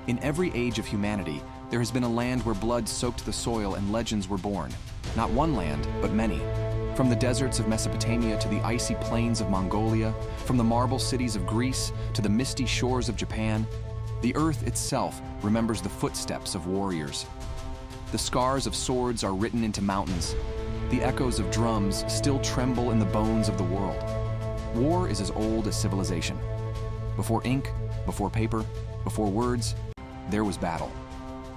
In every age of humanity, there has been a land where blood soaked the soil and legends were born. Not one land, but many. From the deserts of Mesopotamia to the icy plains of Mongolia, from the marble cities of Greece to the misty shores of Japan, the earth itself remembers the footsteps of warriors. The scars of swords are written into mountains. The echoes of drums still tremble in the bones of the world. War is as old as civilization. Before ink, before paper, before words, there was battle.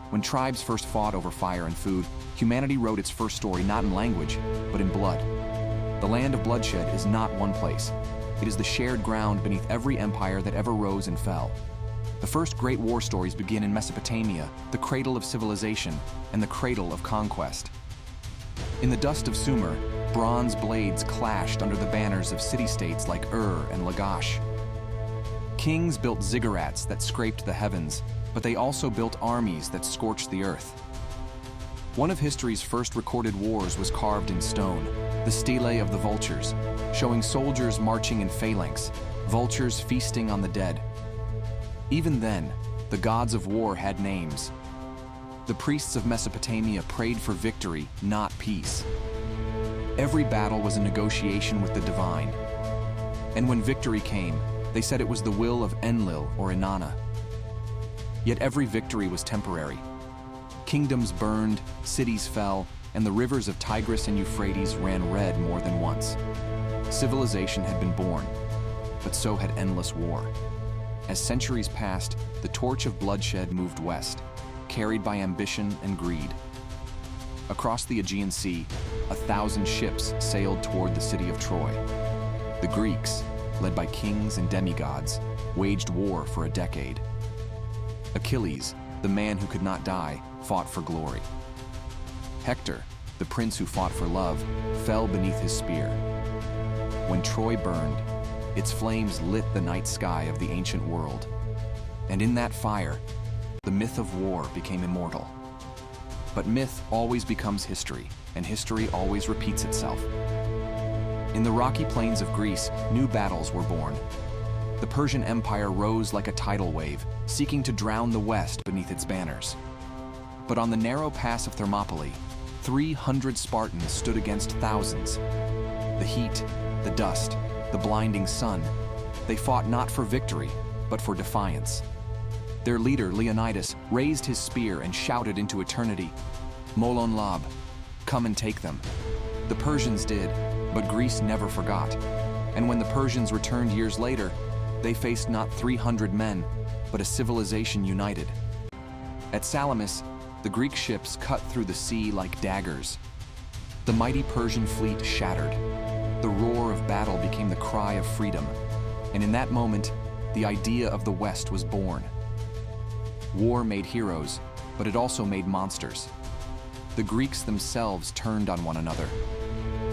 When tribes first fought over fire and food, humanity wrote its first story not in language, but in blood. The land of bloodshed is not one place. It is the shared ground beneath every empire that ever rose and fell. The first great war stories begin in Mesopotamia, the cradle of civilization and the cradle of conquest. In the dust of Sumer, bronze blades clashed under the banners of city-states like Ur and Lagash. Kings built ziggurats that scraped the heavens, but they also built armies that scorched the earth. One of history's first recorded wars was carved in stone, the stele of the vultures, showing soldiers marching in phalanx, vultures feasting on the dead. Even then, the gods of war had names. The priests of Mesopotamia prayed for victory, not peace. Every battle was a negotiation with the divine. And when victory came, they said it was the will of Enlil or Inanna. Yet every victory was temporary. Kingdoms burned, cities fell, and the rivers of Tigris and Euphrates ran red more than once. Civilization had been born, but so had endless war. As centuries passed, the torch of bloodshed moved west, carried by ambition and greed. Across the Aegean Sea, 1,000 ships sailed toward the city of Troy. The Greeks, led by kings and demigods, waged war for a decade. Achilles, the man who could not die, fought for glory. Hector, the prince who fought for love, fell beneath his spear. When Troy burned, its flames lit the night sky of the ancient world. And in that fire, the myth of war became immortal. But myth always becomes history, and history always repeats itself. In the rocky plains of Greece, new battles were born. The Persian Empire rose like a tidal wave, seeking to drown the West beneath its banners. But on the narrow pass of Thermopylae, 300 Spartans stood against thousands. The heat, the dust, the blinding sun, they fought not for victory, but for defiance. Their leader, Leonidas, raised his spear and shouted into eternity, "Molon Lab, come and take them." The Persians did, but Greece never forgot. And when the Persians returned years later, they faced not 300 men, but a civilization united. At Salamis, the Greek ships cut through the sea like daggers. The mighty Persian fleet shattered. The roar of battle became the cry of freedom. And in that moment, the idea of the West was born. War made heroes, but it also made monsters. The Greeks themselves turned on one another.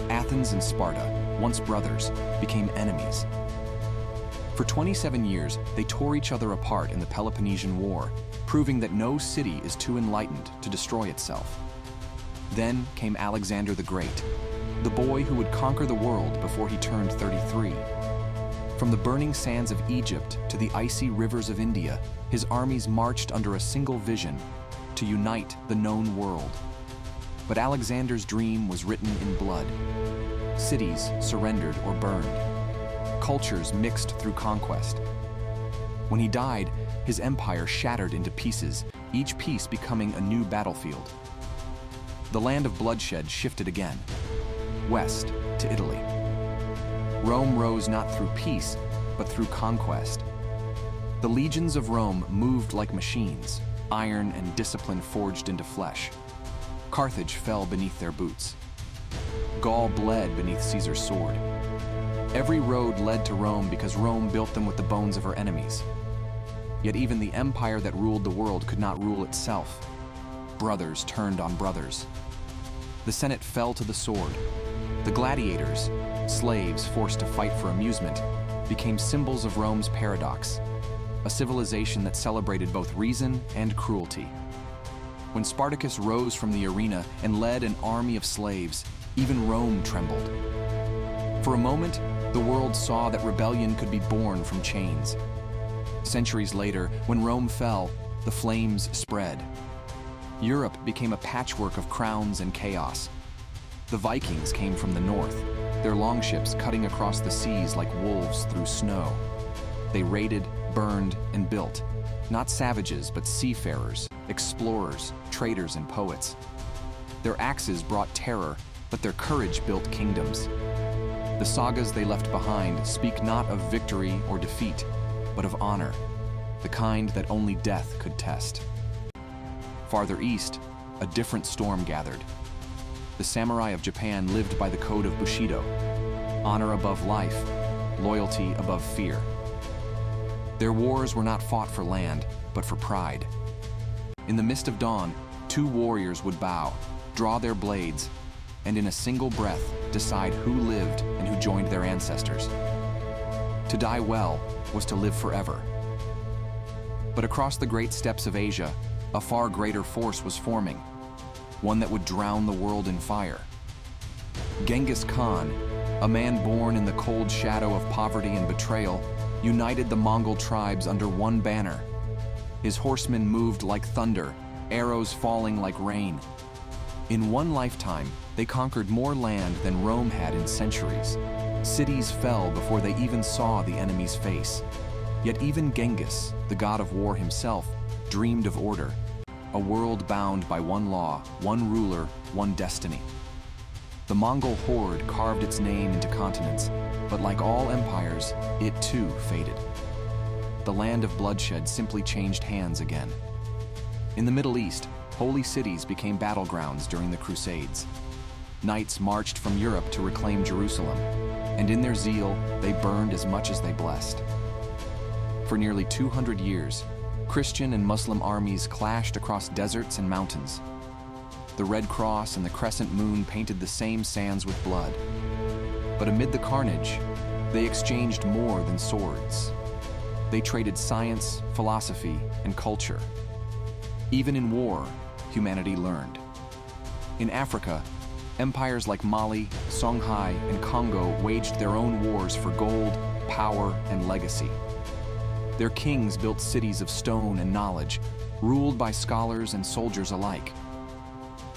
Athens and Sparta, once brothers, became enemies. For 27 years, they tore each other apart in the Peloponnesian War, proving that no city is too enlightened to destroy itself. Then came Alexander the Great, the boy who would conquer the world before he turned 33. From the burning sands of Egypt to the icy rivers of India, his armies marched under a single vision: to unite the known world. But Alexander's dream was written in blood. Cities surrendered or burned. Cultures mixed through conquest. When he died, his empire shattered into pieces, each piece becoming a new battlefield. The land of bloodshed shifted again, west to Italy. Rome rose not through peace, but through conquest. The legions of Rome moved like machines, iron and discipline forged into flesh. Carthage fell beneath their boots. Gaul bled beneath Caesar's sword. Every road led to Rome because Rome built them with the bones of her enemies. Yet even the empire that ruled the world could not rule itself. Brothers turned on brothers. The Senate fell to the sword. The gladiators, slaves forced to fight for amusement, became symbols of Rome's paradox, a civilization that celebrated both reason and cruelty. When Spartacus rose from the arena and led an army of slaves, even Rome trembled. For a moment, the world saw that rebellion could be born from chains. Centuries later, when Rome fell, the flames spread. Europe became a patchwork of crowns and chaos. The Vikings came from the north, their longships cutting across the seas like wolves through snow. They raided, burned, and built, not savages but seafarers, explorers, traders, and poets. Their axes brought terror, but their courage built kingdoms. The sagas they left behind speak not of victory or defeat, but of honor, the kind that only death could test. Farther east, a different storm gathered. The samurai of Japan lived by the code of Bushido, honor above life, loyalty above fear. Their wars were not fought for land, but for pride. In the mist of dawn, two warriors would bow, draw their blades, and in a single breath decide who lived and who joined their ancestors. To die well was to live forever. But across the great steppes of Asia, a far greater force was forming, one that would drown the world in fire. Genghis Khan, a man born in the cold shadow of poverty and betrayal, united the Mongol tribes under one banner. His horsemen moved like thunder, arrows falling like rain. In one lifetime, they conquered more land than Rome had in centuries. Cities fell before they even saw the enemy's face. Yet even Genghis, the god of war himself, dreamed of order, a world bound by one law, one ruler, one destiny. The Mongol horde carved its name into continents, but like all empires, it too faded. The land of bloodshed simply changed hands again. In the Middle East, holy cities became battlegrounds during the Crusades. Knights marched from Europe to reclaim Jerusalem, and in their zeal, they burned as much as they blessed. For nearly 200 years, Christian and Muslim armies clashed across deserts and mountains. The Red Cross and the Crescent Moon painted the same sands with blood. But amid the carnage, they exchanged more than swords. They traded science, philosophy, and culture. Even in war, humanity learned. In Africa, empires like Mali, Songhai, and Congo waged their own wars for gold, power, and legacy. Their kings built cities of stone and knowledge, ruled by scholars and soldiers alike.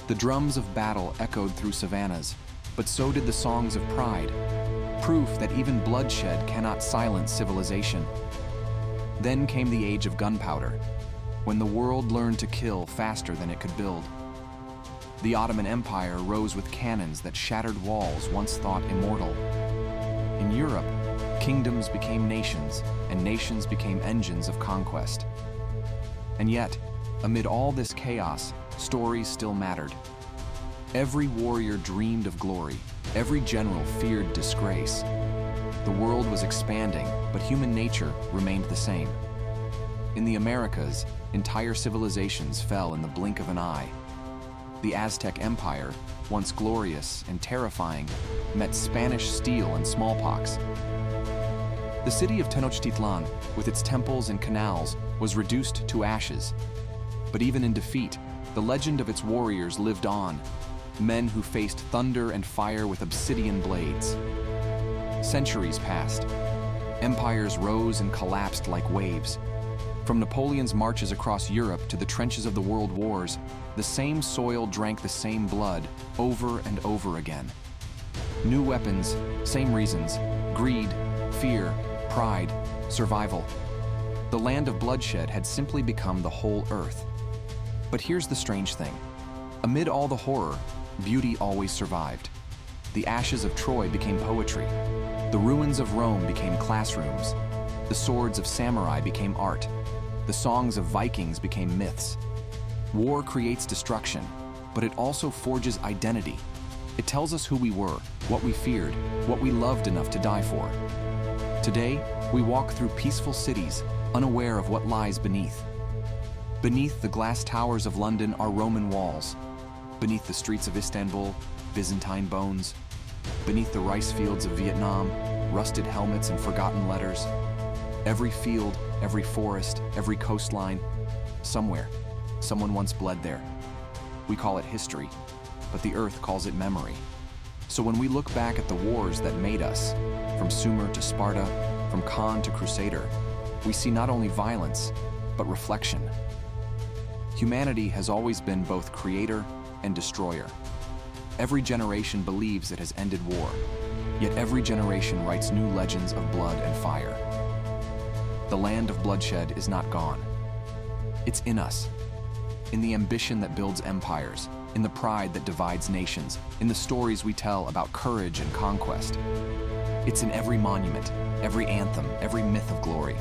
The drums of battle echoed through savannas, but so did the songs of pride, proof that even bloodshed cannot silence civilization. Then came the age of gunpowder, when the world learned to kill faster than it could build. The Ottoman Empire rose with cannons that shattered walls once thought immortal. In Europe, kingdoms became nations, and nations became engines of conquest. And yet, amid all this chaos, stories still mattered. Every warrior dreamed of glory, every general feared disgrace. The world was expanding, but human nature remained the same. In the Americas, entire civilizations fell in the blink of an eye. The Aztec Empire, once glorious and terrifying, met Spanish steel and smallpox. The city of Tenochtitlan, with its temples and canals, was reduced to ashes. But even in defeat, the legend of its warriors lived on, men who faced thunder and fire with obsidian blades. Centuries passed. Empires rose and collapsed like waves. From Napoleon's marches across Europe to the trenches of the world wars, the same soil drank the same blood over and over again. New weapons, same reasons: greed, fear, pride, survival. The land of bloodshed had simply become the whole earth. But here's the strange thing. Amid all the horror, beauty always survived. The ashes of Troy became poetry. The ruins of Rome became classrooms. The swords of samurai became art. The songs of Vikings became myths. War creates destruction, but it also forges identity. It tells us who we were, what we feared, what we loved enough to die for. Today, we walk through peaceful cities, unaware of what lies beneath. Beneath the glass towers of London are Roman walls. Beneath the streets of Istanbul, Byzantine bones. Beneath the rice fields of Vietnam, rusted helmets and forgotten letters. Every field, every forest, every coastline, somewhere, someone once bled there. We call it history, but the earth calls it memory. So when we look back at the wars that made us, from Sumer to Sparta, from Khan to Crusader, we see not only violence, but reflection. Humanity has always been both creator and destroyer. Every generation believes it has ended war, yet every generation writes new legends of blood and fire. The land of bloodshed is not gone. It's in us, in the ambition that builds empires, in the pride that divides nations, in the stories we tell about courage and conquest. It's in every monument, every anthem, every myth of glory.